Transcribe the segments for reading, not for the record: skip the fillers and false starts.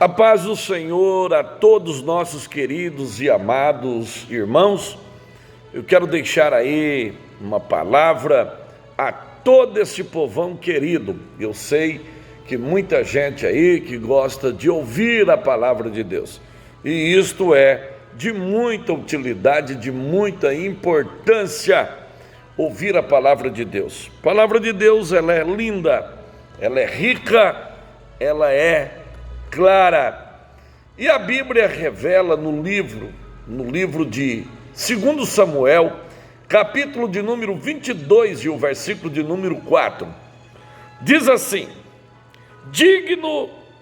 A paz do Senhor a todos nossos queridos e amados irmãos. Eu quero deixar aí uma palavra a todo esse povão querido. Eu sei que muita gente aí que gosta de ouvir a palavra de Deus. E isto é de muita utilidade, de muita importância, ouvir a palavra de Deus. A palavra de Deus, ela é linda, ela é rica, ela é clara. E a Bíblia revela no livro de 2 Samuel, capítulo de número 22 e o versículo de número 4. Diz assim: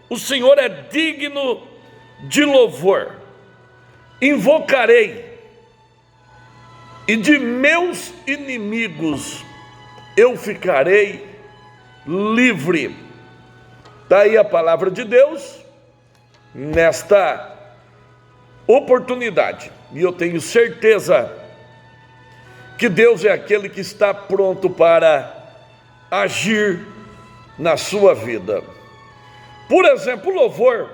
o Senhor é digno de louvor. Invocarei, e de meus inimigos eu ficarei livre. Está aí a palavra de Deus nesta oportunidade. E eu tenho certeza que Deus é aquele que está pronto para agir na sua vida. Por exemplo, o louvor,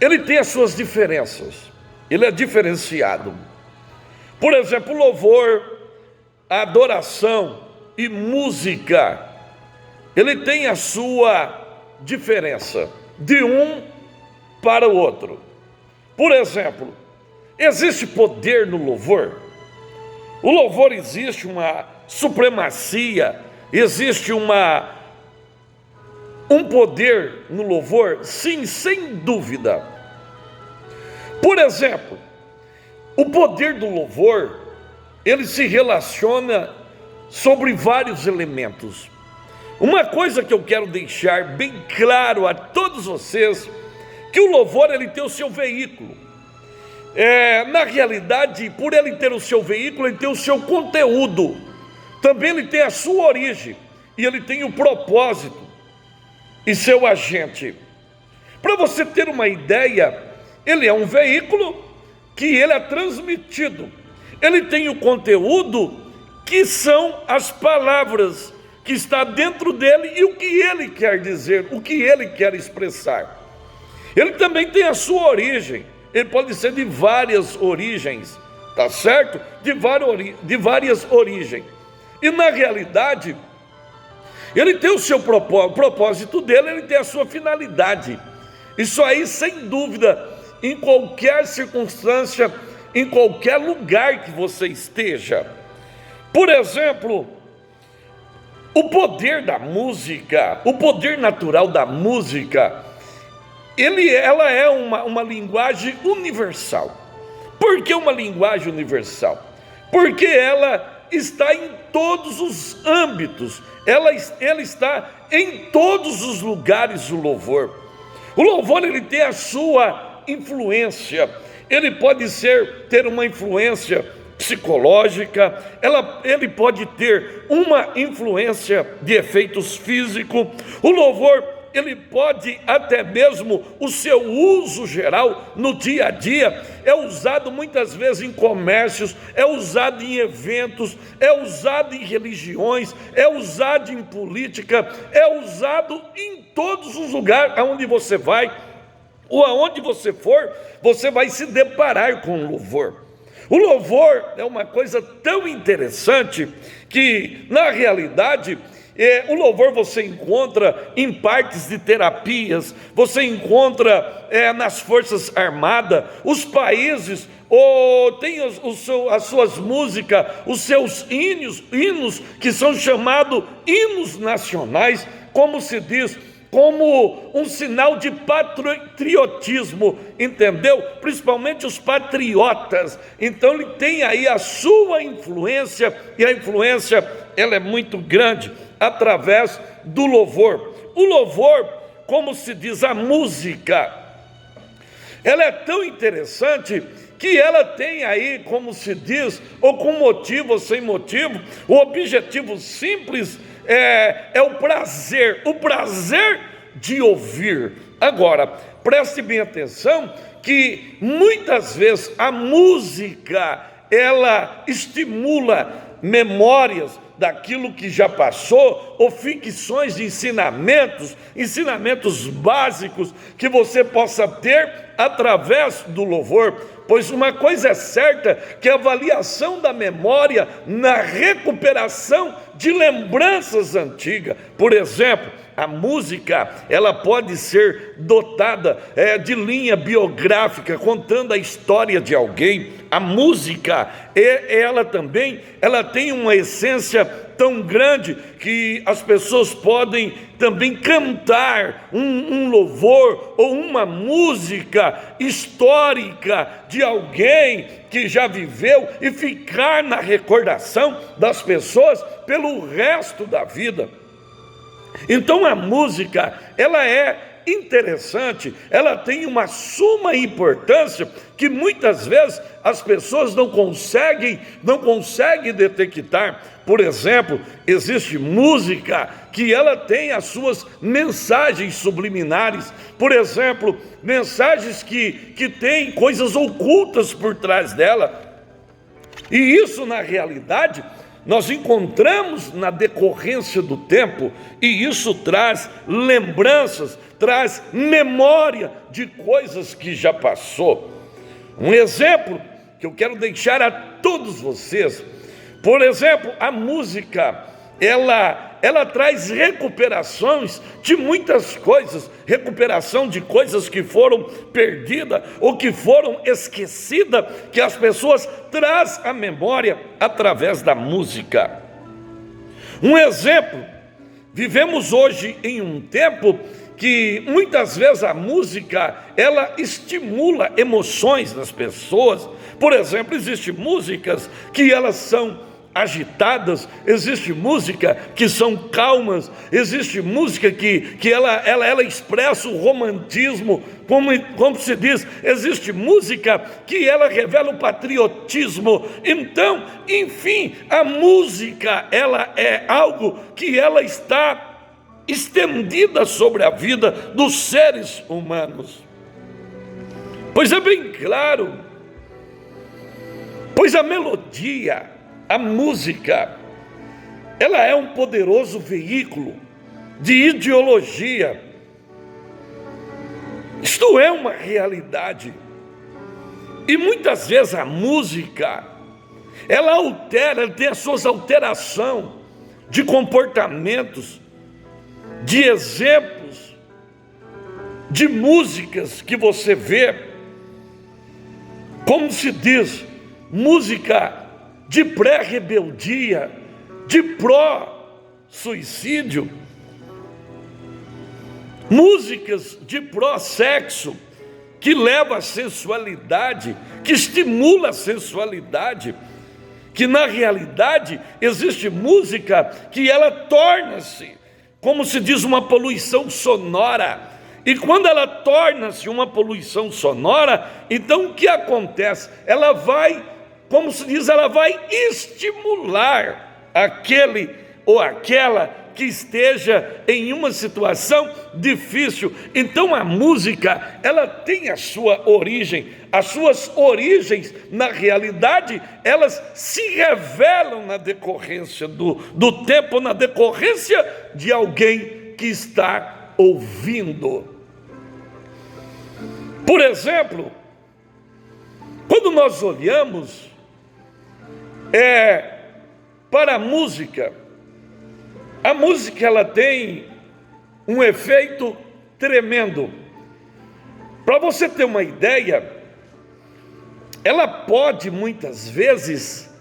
ele tem as suas diferenças, ele é diferenciado. Por exemplo, o louvor, a adoração e música, ele tem a sua diferença de um para o outro. Por exemplo, existe poder no louvor? O louvor existe uma supremacia, existe um poder no louvor? Sim, sem dúvida. Por exemplo, o poder do louvor, ele se relaciona sobre vários elementos. Uma coisa que eu quero deixar bem claro a todos vocês, que o louvor, ele tem o seu veículo. Na realidade, por ele ter o seu veículo, ele tem o seu conteúdo. Também ele tem a sua origem, e ele tem o propósito e seu agente. Para você ter uma ideia, ele é um veículo que ele é transmitido. Ele tem o conteúdo, que são as palavras que está dentro dele e o que ele quer dizer, o que ele quer expressar. Ele também tem a sua origem. Ele pode ser de várias origens, tá certo? De várias origens. E na realidade, ele tem o seu propósito dele, ele tem a sua finalidade. Isso aí, sem dúvida, em qualquer circunstância, em qualquer lugar que você esteja. Por exemplo, o poder da música, o poder natural da música, ela é uma linguagem universal. Por que uma linguagem universal? Porque ela está em todos os âmbitos, ela está em todos os lugares. O louvor, ele tem a sua influência. Ele pode ter uma influência psicológica, ele pode ter uma influência de efeitos físicos. O louvor, ele pode até mesmo, o seu uso geral no dia a dia, é usado muitas vezes em comércios, é usado em eventos, é usado em religiões, é usado em política, é usado em todos os lugares aonde você vai, ou aonde você for, você vai se deparar com o louvor. O louvor é uma coisa tão interessante que, na realidade, o louvor você encontra em partes de terapias, você encontra nas Forças Armadas, os países têm as suas músicas, os seus hinos que são chamados hinos nacionais, como se diz, como um sinal de patriotismo, entendeu? Principalmente os patriotas. Então ele tem aí a sua influência, e a influência, ela é muito grande, através do louvor. O louvor, como se diz, a música, ela é tão interessante que ela tem aí, como se diz, ou com motivo ou sem motivo, o objetivo simples é o prazer de ouvir. Agora, preste bem atenção que muitas vezes a música, ela estimula memórias, daquilo que já passou, ou ficções de ensinamentos básicos que você possa ter através do louvor. Pois uma coisa é certa, que a avaliação da memória na recuperação de lembranças antigas. Por exemplo, a música, ela pode ser dotada de linha biográfica, contando a história de alguém. A música, ela tem uma essência tão grande que as pessoas podem também cantar um louvor ou uma música histórica de alguém que já viveu e ficar na recordação das pessoas pelo resto da vida. Então a música, ela é interessante, ela tem uma suma importância que muitas vezes as pessoas não conseguem detectar. Por exemplo, existe música que ela tem as suas mensagens subliminares. Por exemplo, mensagens que têm coisas ocultas por trás dela. E isso, na realidade, nós encontramos na decorrência do tempo, e isso traz lembranças, traz memória de coisas que já passou. Um exemplo que eu quero deixar a todos vocês, por exemplo, a música, ela traz recuperações de muitas coisas, recuperação de coisas que foram perdidas ou que foram esquecidas, que as pessoas trazem à memória através da música. Um exemplo, vivemos hoje em um tempo que muitas vezes a música, ela estimula emoções das pessoas. Por exemplo, existem músicas que elas são agitadas, existe música que são calmas, existe música que ela expressa o romantismo, como se diz, existe música que ela revela o patriotismo. Então, enfim, a música, ela é algo que ela está estendida sobre a vida dos seres humanos. Pois é bem claro, pois a melodia, a música, ela é um poderoso veículo de ideologia. Isto é uma realidade. E muitas vezes a música, ela tem as suas alterações de comportamentos, de exemplos, de músicas que você vê, como se diz, música de pré-rebeldia, de pró-suicídio, músicas de pró-sexo, que leva à sensualidade, que estimula a sensualidade, que na realidade existe música que ela torna-se, como se diz, uma poluição sonora. E quando ela torna-se uma poluição sonora, então o que acontece? Ela vai, como se diz, ela vai estimular aquele ou aquela que esteja em uma situação difícil. Então a música, ela tem a sua origem. As suas origens, na realidade, elas se revelam na decorrência do tempo, na decorrência de alguém que está ouvindo. Por exemplo, quando nós olhamos para a música ela tem um efeito tremendo. Para você ter uma ideia, ela pode muitas vezes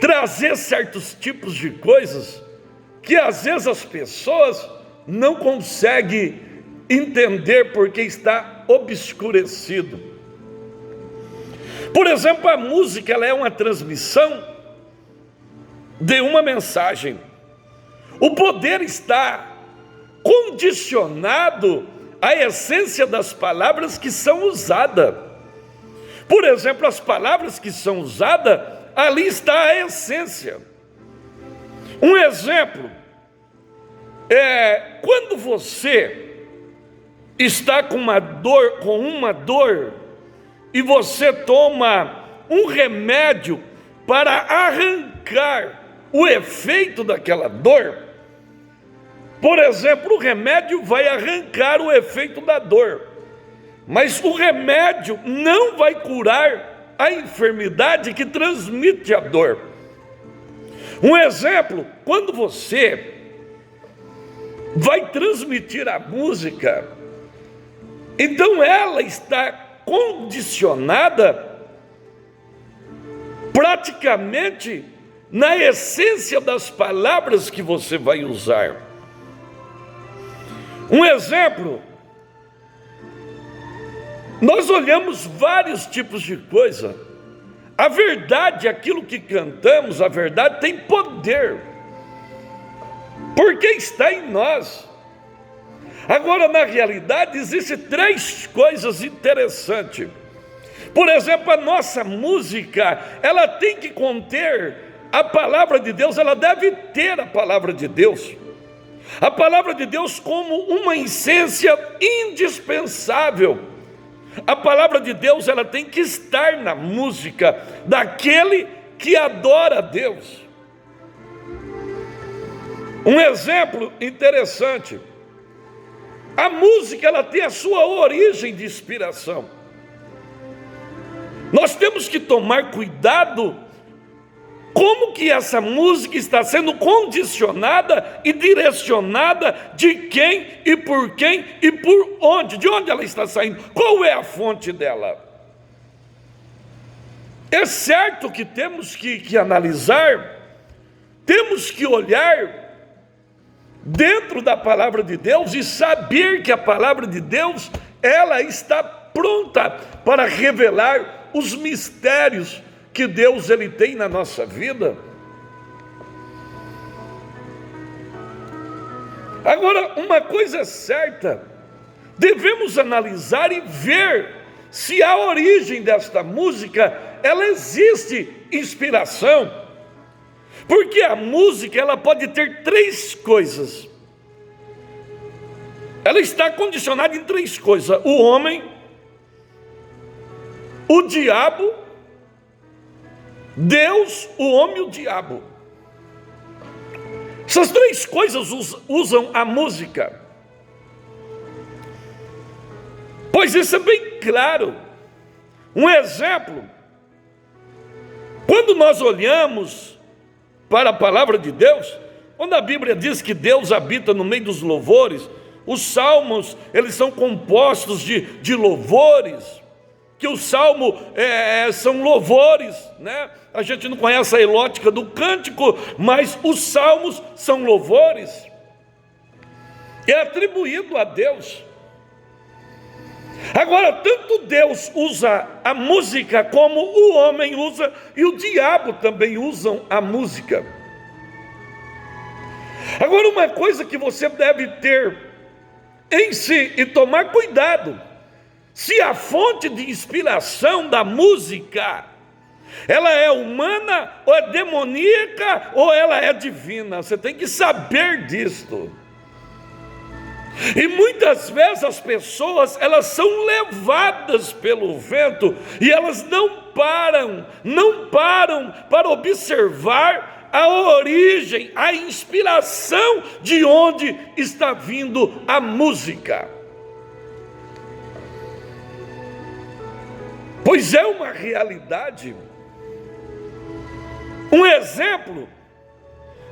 trazer certos tipos de coisas que às vezes as pessoas não conseguem entender porque está obscurecido. Por exemplo, a música, ela é uma transmissão de uma mensagem. O poder está condicionado à essência das palavras que são usadas. Por exemplo, as palavras que são usadas, ali está a essência. Um exemplo é quando você está com uma dor, e você toma um remédio para arrancar o efeito daquela dor. Por exemplo, o remédio vai arrancar o efeito da dor, mas o remédio não vai curar a enfermidade que transmite a dor. Um exemplo, quando você vai transmitir a música, então ela está condicionada praticamente na essência das palavras que você vai usar. Um exemplo, nós olhamos vários tipos de coisa. A verdade, aquilo que cantamos, a verdade tem poder, porque está em nós. Agora, na realidade, existem três coisas interessantes. Por exemplo, a nossa música, ela tem que conter a palavra de Deus, ela deve ter a palavra de Deus. A palavra de Deus como uma essência indispensável. A palavra de Deus, ela tem que estar na música daquele que adora a Deus. Um exemplo interessante. A música, ela tem a sua origem de inspiração. Nós temos que tomar cuidado como que essa música está sendo condicionada e direcionada, de quem e por onde, de onde ela está saindo, qual é a fonte dela. É certo que temos que analisar, temos que olhar dentro da palavra de Deus e saber que a palavra de Deus, ela está pronta para revelar os mistérios que Deus ele tem na nossa vida. Agora, uma coisa é certa, devemos analisar e ver se a origem desta música, ela existe inspiração, porque a música, ela pode ter três coisas, ela está condicionada em três coisas: o homem, o diabo, Deus, o homem e o diabo. Essas três coisas usam a música. Pois isso é bem claro. Um exemplo, quando nós olhamos para a palavra de Deus, quando a Bíblia diz que Deus habita no meio dos louvores, os salmos, eles são compostos de louvores, que o salmo são louvores, né? A gente não conhece a elótica do cântico, mas os salmos são louvores. É atribuído a Deus. Agora, tanto Deus usa a música, como o homem usa, e o diabo também usam a música. Agora, uma coisa que você deve ter em si e tomar cuidado: se a fonte de inspiração da música, ela é humana, ou é demoníaca, ou ela é divina. Você tem que saber disto. E muitas vezes as pessoas, elas são levadas pelo vento, e elas não param para observar a origem, a inspiração de onde está vindo a música. Pois é uma realidade. Um exemplo,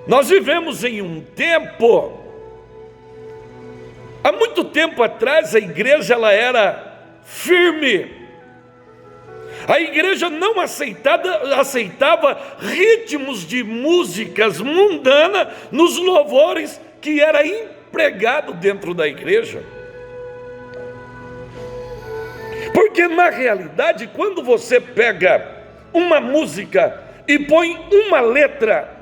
nós vivemos em um tempo, há muito tempo atrás a igreja ela era firme. A igreja não aceitava ritmos de músicas mundanas nos louvores que era empregado dentro da igreja. Porque na realidade, quando você pega uma música e põe uma letra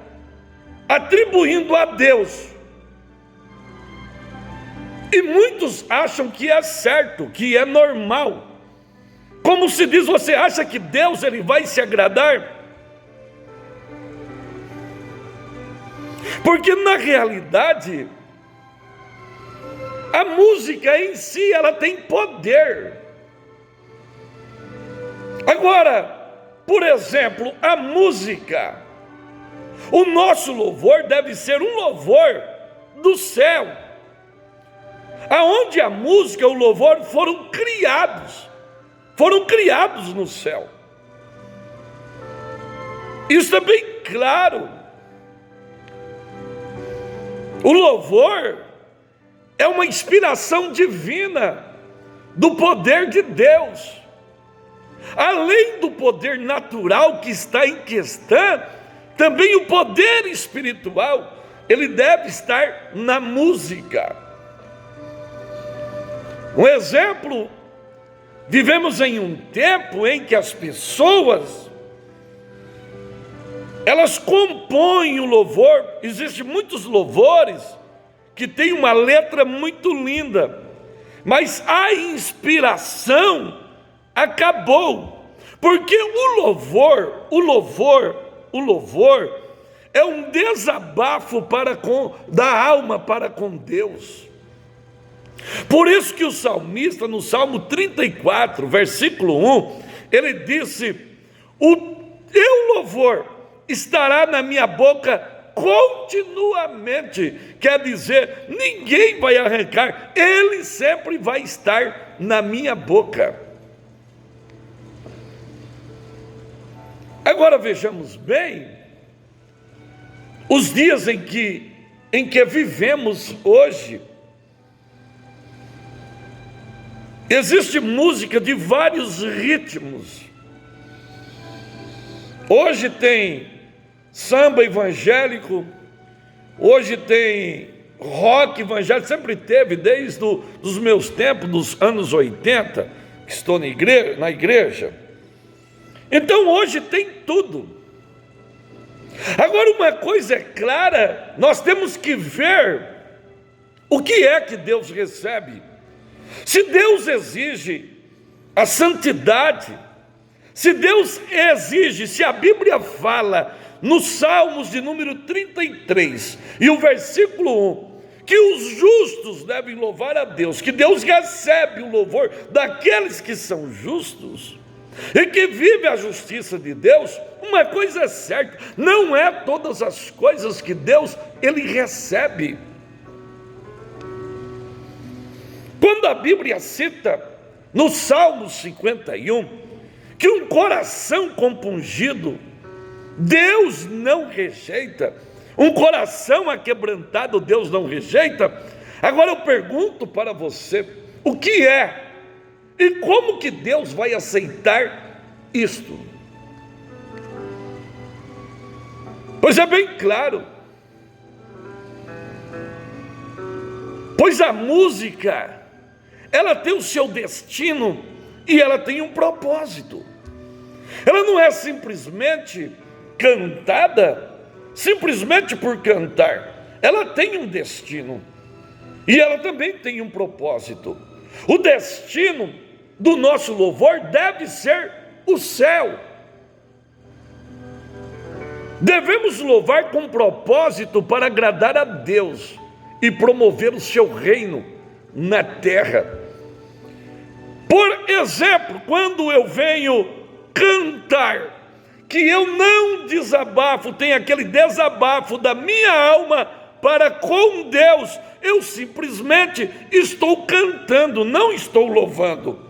atribuindo a Deus, e muitos acham que é certo, que é normal, como se diz, você acha que Deus ele vai se agradar? Porque na realidade, a música em si, ela tem poder. Agora, por exemplo, a música, O nosso louvor deve ser um louvor do céu, aonde a música e o louvor foram criados no céu. Isso é bem claro. O louvor é uma inspiração divina do poder de Deus. Além do poder natural que está em questão, também o poder espiritual, ele deve estar na música. Um exemplo, vivemos em um tempo em que as pessoas, elas compõem o louvor. Existem muitos louvores que têm uma letra muito linda, mas a inspiração acabou, porque o louvor é um desabafo da alma para com Deus. Por isso que o salmista, no Salmo 34, versículo 1, ele disse: o teu louvor estará na minha boca continuamente. Quer dizer, ninguém vai arrancar, ele sempre vai estar na minha boca. Agora vejamos bem os dias em que vivemos hoje. Existe música de vários ritmos. Hoje tem samba evangélico, hoje tem rock evangélico, sempre teve, desde os meus tempos, dos anos 80, que estou na igreja. Então hoje tem tudo. Agora, uma coisa é clara, nós temos que ver o que é que Deus recebe. Se Deus exige a santidade, se Deus exige, se a Bíblia fala nos Salmos de número 33 e o versículo 1, que os justos devem louvar a Deus, que Deus recebe o louvor daqueles que são justos e que vivem a justiça de Deus, uma coisa é certa: não é todas as coisas que Deus ele recebe. Quando a Bíblia cita no Salmo 51 que um coração compungido Deus não rejeita, um coração aquebrantado Deus não rejeita. Agora eu pergunto para você, o que é e como que Deus vai aceitar isto? Pois é bem claro, pois a música, ela tem o seu destino e ela tem um propósito. Ela não é simplesmente cantada simplesmente por cantar. Ela tem um destino e ela também tem um propósito. O destino do nosso louvor deve ser o céu. Devemos louvar com propósito para agradar a Deus e promover o seu reino na terra. Por exemplo, quando eu venho cantar, que eu não desabafo, tem aquele desabafo da minha alma para com Deus, eu simplesmente estou cantando, não estou louvando.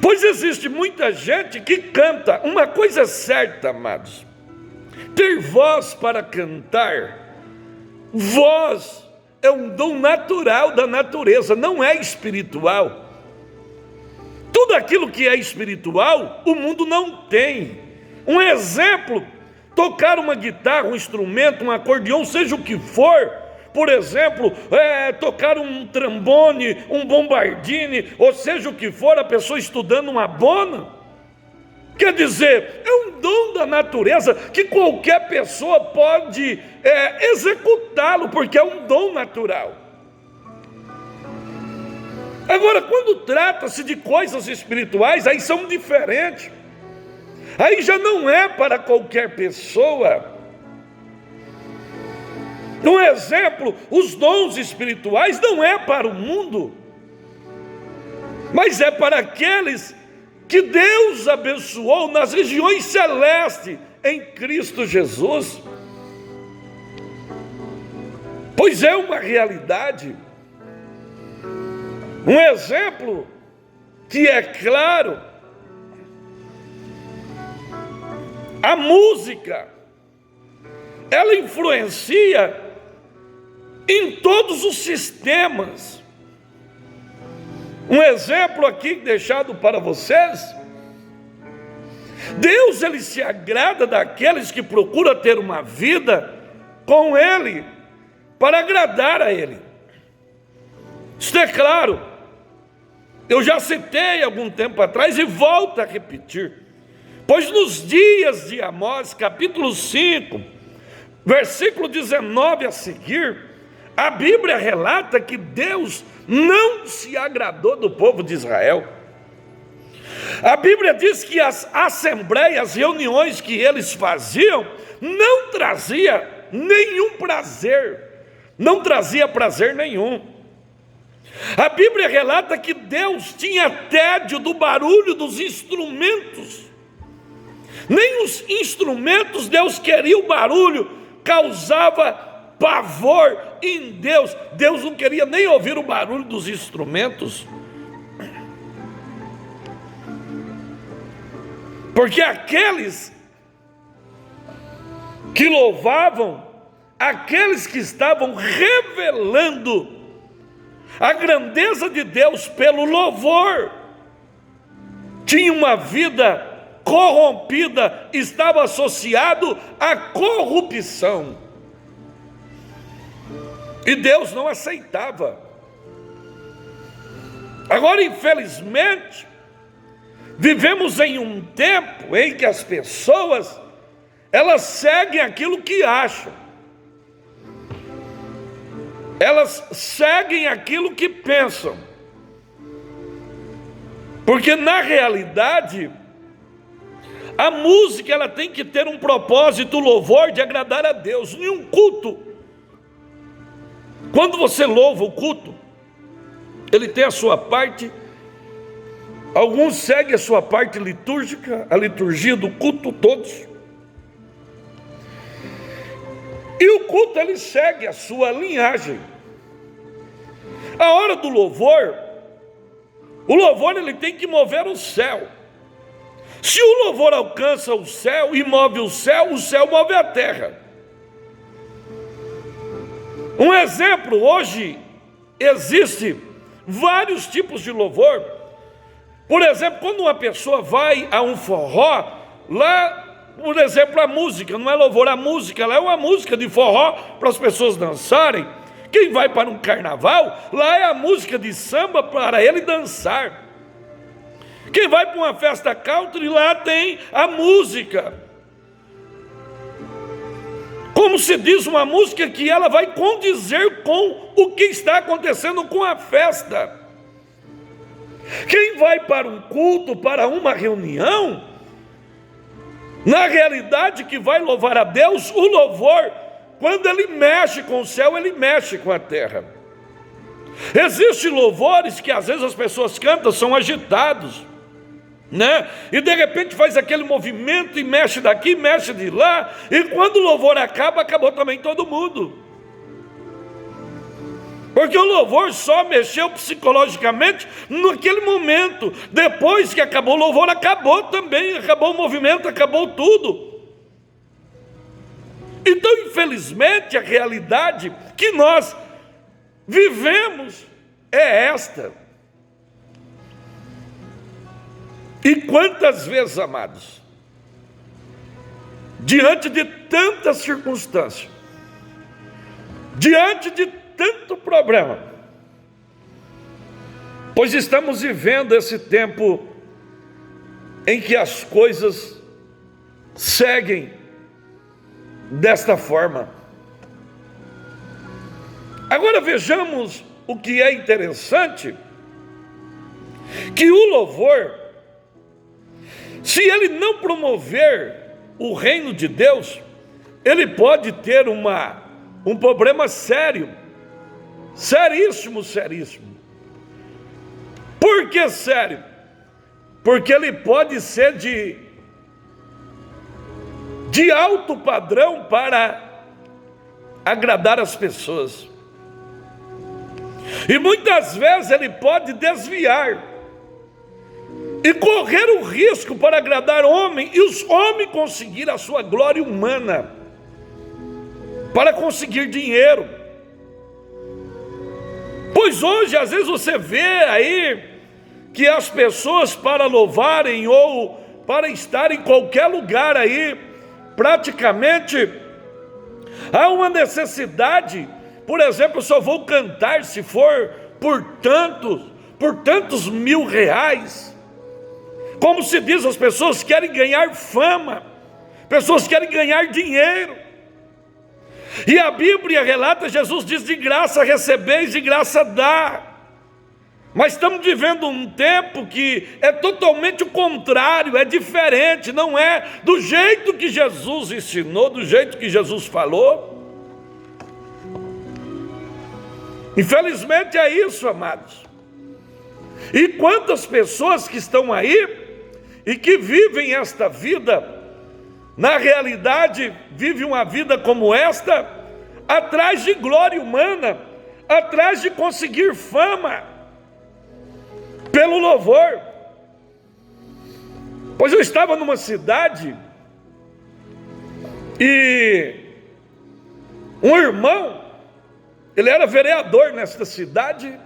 Pois existe muita gente que canta. Uma coisa é certa, amados: ter voz para cantar, voz é um dom natural da natureza, não é espiritual. Tudo aquilo que é espiritual, o mundo não tem. Um exemplo, tocar uma guitarra, um instrumento, um acordeão, seja o que for, por exemplo, tocar um trombone, um bombardine, ou seja o que for, a pessoa estudando uma bona. Quer dizer, é um dom da natureza que qualquer pessoa pode executá-lo, porque é um dom natural. Agora, quando trata-se de coisas espirituais, aí são diferentes. Aí já não é para qualquer pessoa. Um exemplo, os dons espirituais não é para o mundo, mas é para aqueles que Deus abençoou nas regiões celestes em Cristo Jesus. Pois é uma realidade. Um exemplo que é claro: a música, ela influencia em todos os sistemas. Um exemplo aqui deixado para vocês: Deus, ele se agrada daqueles que procuram ter uma vida com Ele, para agradar a Ele. Isso é claro. Eu já citei algum tempo atrás e volto a repetir. Pois nos dias de Amós, capítulo 5, versículo 19 a seguir, a Bíblia relata que Deus não se agradou do povo de Israel. A Bíblia diz que as assembleias, reuniões que eles faziam, não trazia nenhum prazer, não trazia prazer nenhum. A Bíblia relata que Deus tinha tédio do barulho dos instrumentos. Nem os instrumentos Deus queria, o barulho causava pavor em Deus. Deus não queria nem ouvir o barulho dos instrumentos. Porque aqueles que louvavam, aqueles que estavam revelando a grandeza de Deus pelo louvor, tinham uma vida corrompida, estava associado à corrupção. E Deus não aceitava. Agora, infelizmente, vivemos em um tempo em que as pessoas, elas seguem aquilo que acham. Elas seguem aquilo que pensam. Porque na realidade, a música, ela tem que ter um propósito, o louvor de agradar a Deus. Em um culto, quando você louva o culto, ele tem a sua parte. Alguns seguem a sua parte litúrgica, a liturgia do culto, todos. E o culto, ele segue a sua linhagem. A hora do louvor, o louvor, ele tem que mover o céu. Se o louvor alcança o céu e move o céu move a terra. Um exemplo: hoje existe vários tipos de louvor. Por exemplo, quando uma pessoa vai a um forró, lá, por exemplo, a música, não é louvor, a música, lá é uma música de forró para as pessoas dançarem. Quem vai para um carnaval, lá é a música de samba para ele dançar. Quem vai para uma festa country, lá tem a música. Como se diz, uma música que ela vai condizer com o que está acontecendo com a festa. Quem vai para um culto, para uma reunião, na realidade que vai louvar a Deus, o louvor, quando ele mexe com o céu, ele mexe com a terra. Existem louvores que às vezes as pessoas cantam, são agitados, né? E de repente faz aquele movimento e mexe daqui, mexe de lá, e quando o louvor acaba, acabou também todo mundo. Porque o louvor só mexeu psicologicamente naquele momento. Depois que acabou o louvor, acabou também, acabou o movimento, acabou tudo. Então, infelizmente, a realidade que nós vivemos é esta. E quantas vezes, amados, diante de tantas circunstâncias, diante de tanto problema, pois estamos vivendo esse tempo em que as coisas seguem desta forma. Agora vejamos o que é interessante, que o louvor, se ele não promover o reino de Deus, ele pode ter um problema sério, seríssimo. Por que sério? Porque ele pode ser de alto padrão para agradar as pessoas. E muitas vezes ele pode desviar e correr o risco para agradar homem, e os homens conseguir a sua glória humana, para conseguir dinheiro. Pois hoje, às vezes você vê aí que as pessoas, para louvarem ou para estar em qualquer lugar aí, praticamente há uma necessidade. Por exemplo, eu só vou cantar se for por tantos R$1.000. Como se diz, as pessoas querem ganhar fama, pessoas querem ganhar dinheiro. E a Bíblia relata, Jesus diz: de graça recebeis, de graça dá. Mas estamos vivendo um tempo que é totalmente o contrário, é diferente, não é do jeito que Jesus ensinou, do jeito que Jesus falou. Infelizmente é isso, amados. E quantas pessoas que estão aí e que vivem esta vida, na realidade, vivem uma vida como esta, atrás de glória humana, atrás de conseguir fama, pelo louvor. Pois eu estava numa cidade e um irmão, ele era vereador nesta cidade,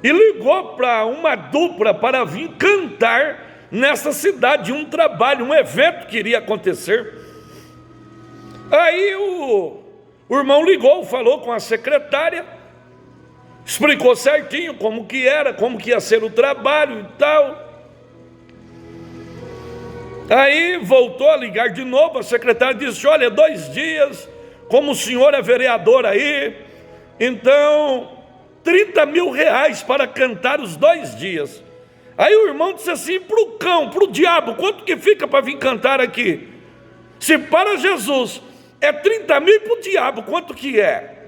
e ligou para uma dupla para vir cantar nessa cidade, um trabalho, um evento que iria acontecer. Aí o irmão ligou, falou com a secretária, explicou certinho como que era, como que ia ser o trabalho e tal. Aí voltou a ligar de novo, a secretária disse: olha, 2 dias, como o senhor é vereador aí, então R$30.000 para cantar os 2 dias. Aí o irmão disse assim: para o cão, para o diabo, quanto que fica para vir cantar aqui? Se para Jesus é 30.000, para o diabo, quanto que é?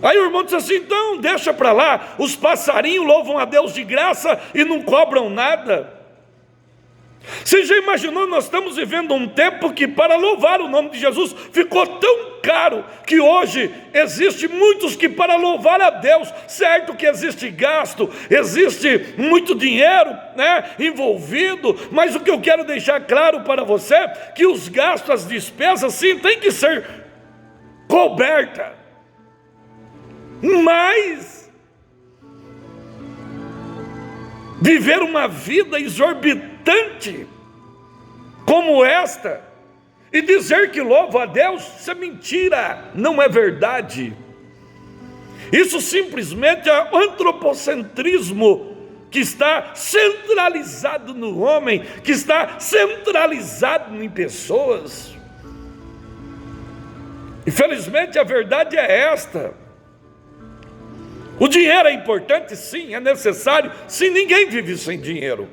Aí o irmão disse assim: então deixa para lá, os passarinhos louvam a Deus de graça e não cobram nada. Você já imaginou? Nós estamos vivendo um tempo que para louvar o nome de Jesus ficou tão caro, que hoje existe muitos que para louvar a Deus, certo que existe gasto, existe muito dinheiro, né, envolvido, mas o que eu quero deixar claro para você, que os gastos, as despesas, sim, tem que ser coberta, mas viver uma vida exorbitante como esta e dizer que louvo a Deus, isso é mentira, não é verdade. Isso simplesmente é antropocentrismo que está centralizado no homem, que está centralizado em pessoas. Infelizmente a verdade é esta. O dinheiro é importante, sim, é necessário, sim, ninguém vive sem dinheiro.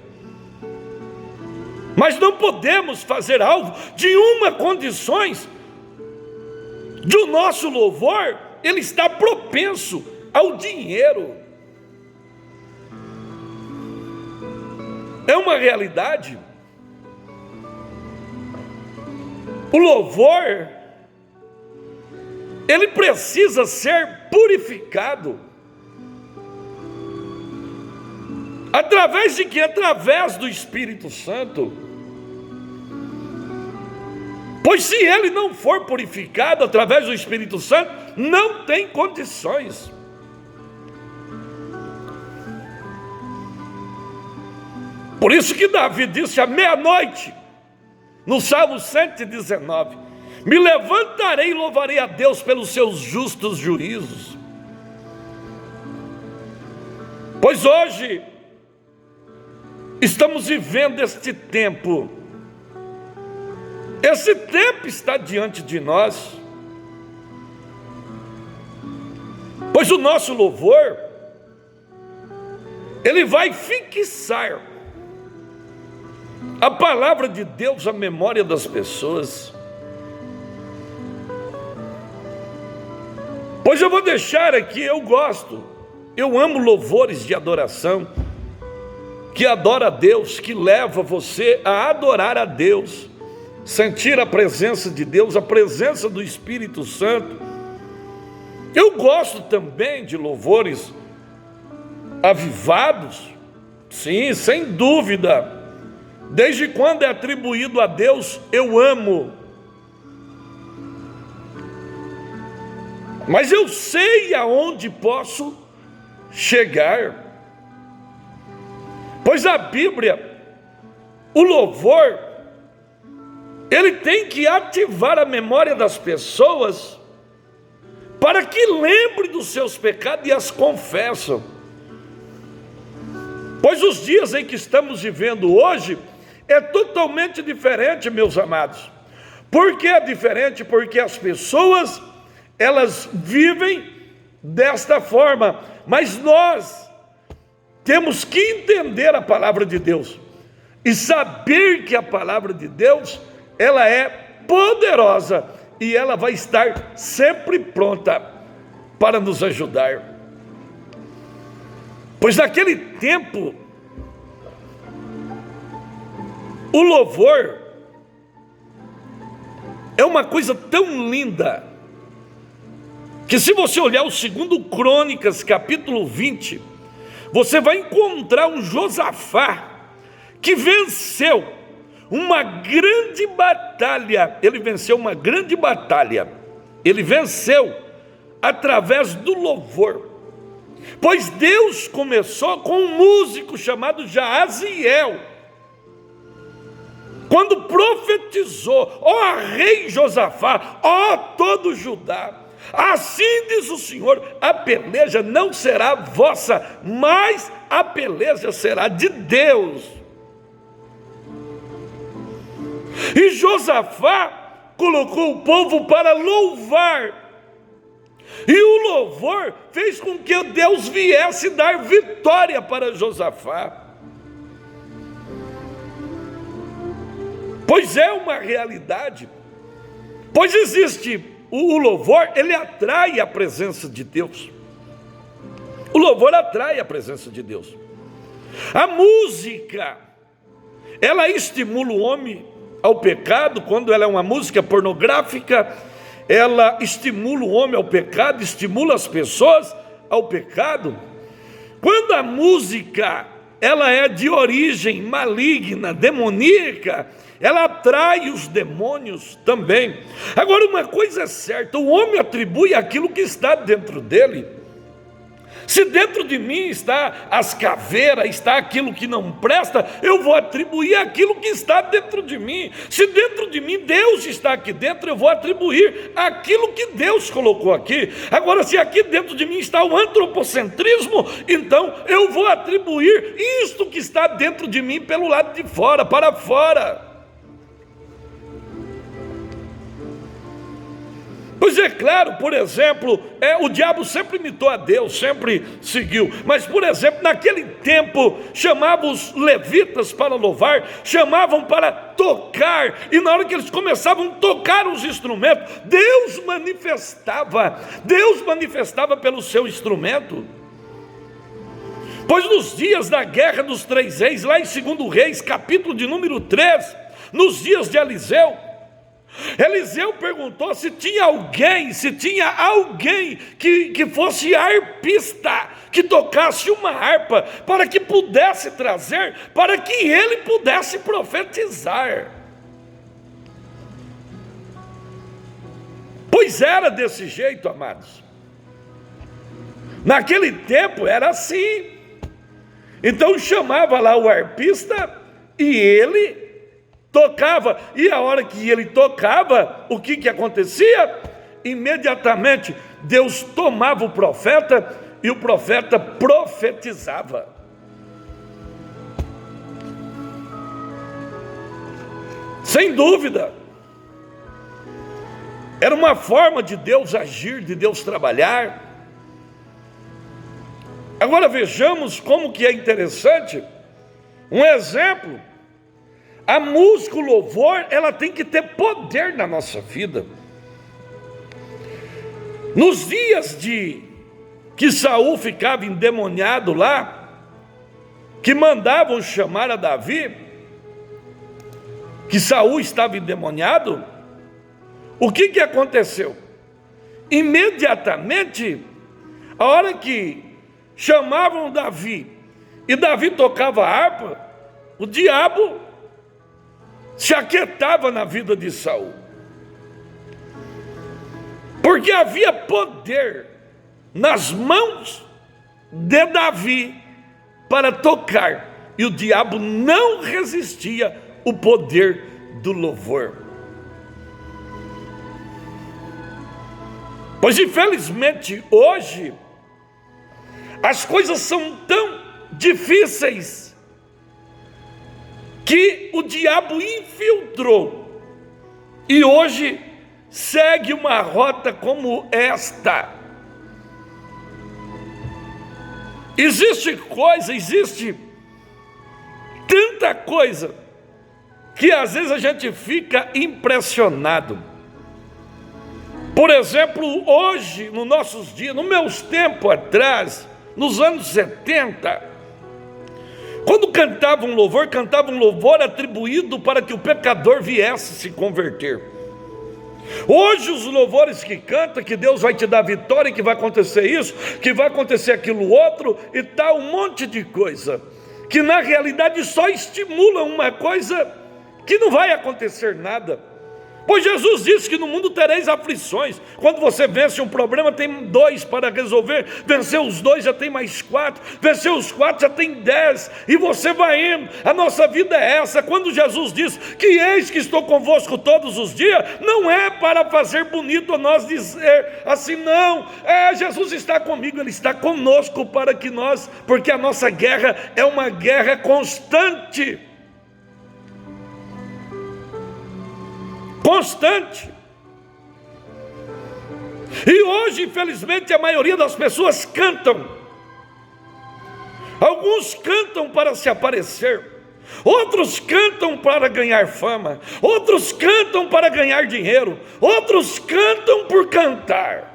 Mas não podemos fazer algo de uma condições do nosso louvor, ele está propenso ao dinheiro. É uma realidade. O louvor, ele precisa ser purificado. Através de quê? Através do Espírito Santo. Pois se ele não for purificado através do Espírito Santo, não tem condições. Por isso que Davi disse à meia-noite, no Salmo 119, me levantarei e louvarei a Deus pelos seus justos juízos. Pois hoje estamos vivendo este tempo. Esse tempo está diante de nós. Pois o nosso louvor, ele vai fixar a palavra de Deus à memória das pessoas. Pois eu vou deixar aqui, eu amo louvores de adoração, que adora a Deus, que leva você a adorar a Deus, sentir a presença de Deus, a presença do Espírito Santo. Eu gosto também de louvores avivados, sim, sem dúvida. Desde quando é atribuído a Deus, eu amo. Mas eu sei aonde posso chegar. Pois a Bíblia, o louvor, ele tem que ativar a memória das pessoas para que lembre dos seus pecados e as confessam. Pois os dias em que estamos vivendo hoje é totalmente diferente, meus amados. Por que é diferente? Porque as pessoas, elas vivem desta forma, mas nós temos que entender a palavra de Deus e saber que a palavra de Deus, ela é poderosa e ela vai estar sempre pronta para nos ajudar. Pois naquele tempo, o louvor é uma coisa tão linda, que se você olhar o 2 Crônicas, capítulo 20, você vai encontrar um Josafá, que venceu uma grande batalha. Ele venceu uma grande batalha. Ele venceu através do louvor. Pois Deus começou com um músico chamado Jaaziel, quando profetizou: ó rei Josafá, ó todo Judá, assim diz o Senhor, a peleja não será vossa, mas a peleja será de Deus. E Josafá colocou o povo para louvar, e o louvor fez com que Deus viesse dar vitória para Josafá. Pois é uma realidade, pois existe o louvor, ele atrai a presença de Deus. O louvor atrai a presença de Deus. A música, ela estimula o homem ao pecado. Quando ela é uma música pornográfica, ela estimula o homem ao pecado, estimula as pessoas ao pecado. Quando a música, ela é de origem maligna, demoníaca, ela atrai os demônios também. Agora, uma coisa é certa: o homem atribui aquilo que está dentro dele. Se dentro de mim está as caveiras, está aquilo que não presta, eu vou atribuir aquilo que está dentro de mim. Se dentro de mim Deus está aqui dentro, eu vou atribuir aquilo que Deus colocou aqui. Agora, se aqui dentro de mim está o antropocentrismo, então eu vou atribuir isto que está dentro de mim pelo lado de fora, para fora. Pois é claro, por exemplo, o diabo sempre imitou a Deus, sempre seguiu. Mas, por exemplo, naquele tempo, chamavam os levitas para louvar, chamavam para tocar, e na hora que eles começavam a tocar os instrumentos, Deus manifestava pelo seu instrumento. Pois nos dias da guerra dos 3 reis, lá em 2 Reis, capítulo de número 3, nos dias de Eliseu perguntou se tinha alguém que fosse harpista, que tocasse uma harpa, para que pudesse trazer, para que ele pudesse profetizar. Pois era desse jeito, amados. Naquele tempo era assim. Então chamava lá o harpista e ele tocava, e a hora que ele tocava, o que acontecia? Imediatamente Deus tomava o profeta e o profeta profetizava. Sem dúvida, era uma forma de Deus agir, de Deus trabalhar. Agora vejamos como que é interessante, um exemplo. A música, o louvor, ela tem que ter poder na nossa vida. Nos dias que Saul ficava endemoniado lá, que mandavam chamar a Davi, que Saul estava endemoniado, o que aconteceu? imediatamente, a hora que chamavam Davi, e Davi tocava a harpa, o diabo se aquietava na vida de Saul. Porque havia poder nas mãos de Davi para tocar, e o diabo não resistia o poder do louvor. Pois infelizmente hoje as coisas são tão difíceis que o diabo infiltrou, e hoje segue uma rota como esta. Existe tanta coisa que às vezes a gente fica impressionado. Por exemplo, hoje, nos nossos dias, nos meus tempos atrás, nos anos 70, quando cantavam louvor atribuído para que o pecador viesse se converter. Hoje os louvores que canta, que Deus vai te dar vitória, que vai acontecer isso, que vai acontecer aquilo outro, e tal, um monte de coisa, que na realidade só estimulam uma coisa que não vai acontecer nada. Pois Jesus disse que no mundo tereis aflições. Quando você vence um problema, tem 2 para resolver. Vencer os 2 já tem mais 4. Vencer os 4 já tem 10. E você vai indo. A nossa vida é essa. Quando Jesus diz que eis que estou convosco todos os dias, não é para fazer bonito a nós dizer assim, não. Jesus está comigo, Ele está conosco para que nós, porque a nossa guerra é uma guerra constante. Constante. E hoje, infelizmente, a maioria das pessoas cantam. Alguns cantam para se aparecer, outros cantam para ganhar fama, outros cantam para ganhar dinheiro, outros cantam por cantar.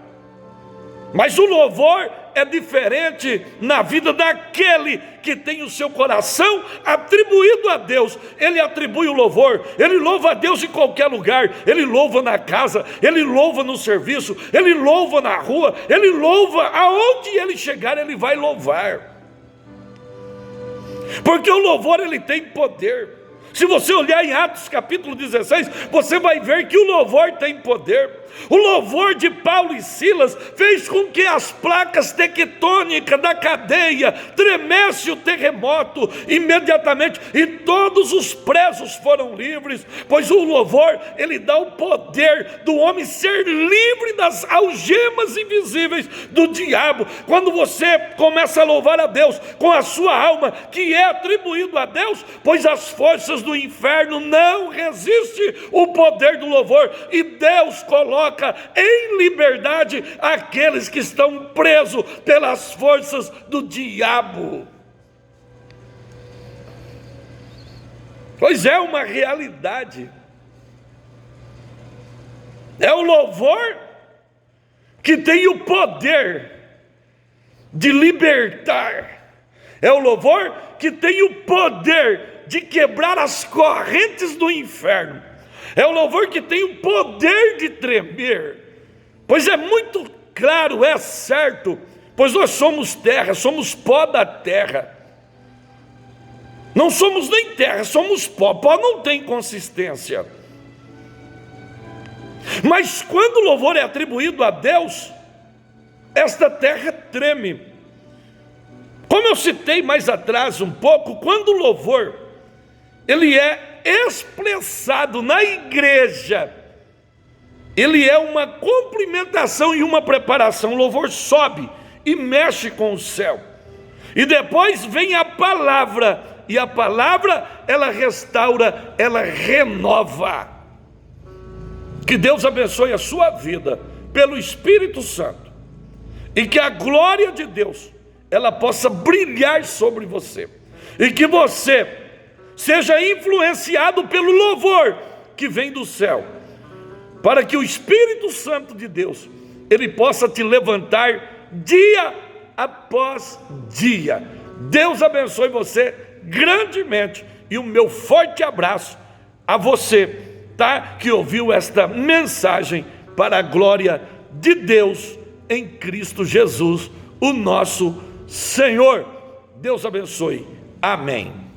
Mas o louvor é diferente na vida daquele que tem o seu coração atribuído a Deus. Ele atribui o louvor, ele louva a Deus em qualquer lugar, ele louva na casa, ele louva no serviço, ele louva na rua, ele louva aonde ele chegar, ele vai louvar. Porque o louvor, ele tem poder. Se você olhar em Atos capítulo 16, você vai ver que o louvor tem poder. O louvor de Paulo e Silas fez com que as placas tectônicas da cadeia tremesse o terremoto imediatamente, e todos os presos foram livres, pois o louvor, ele dá o poder do homem ser livre das algemas invisíveis do diabo. Quando você começa a louvar a Deus com a sua alma, que é atribuído a Deus, pois as forças do inferno não resistem o poder do louvor, e Deus coloca em liberdade aqueles que estão presos pelas forças do diabo. Pois é uma realidade. É o louvor que tem o poder de libertar. É o louvor que tem o poder de quebrar as correntes do inferno. É o louvor que tem o poder de tremer. Pois é muito claro, é certo, pois nós somos terra, somos pó da terra. Não somos nem terra, somos pó. Pó não tem consistência. Mas quando o louvor é atribuído a Deus, esta terra treme. Como eu citei mais atrás um pouco, quando o louvor ele é expressado na igreja, ele é uma cumprimentação e uma preparação. O louvor sobe e mexe com o céu, e depois vem a palavra, e a palavra ela restaura, ela renova. Que Deus abençoe a sua vida pelo Espírito Santo, e que a glória de Deus ela possa brilhar sobre você, e que você seja influenciado pelo louvor que vem do céu, para que o Espírito Santo de Deus, ele possa te levantar dia após dia. Deus abençoe você grandemente, e o meu forte abraço a você, tá? Que ouviu esta mensagem para a glória de Deus em Cristo Jesus, o nosso Senhor. Deus abençoe. Amém.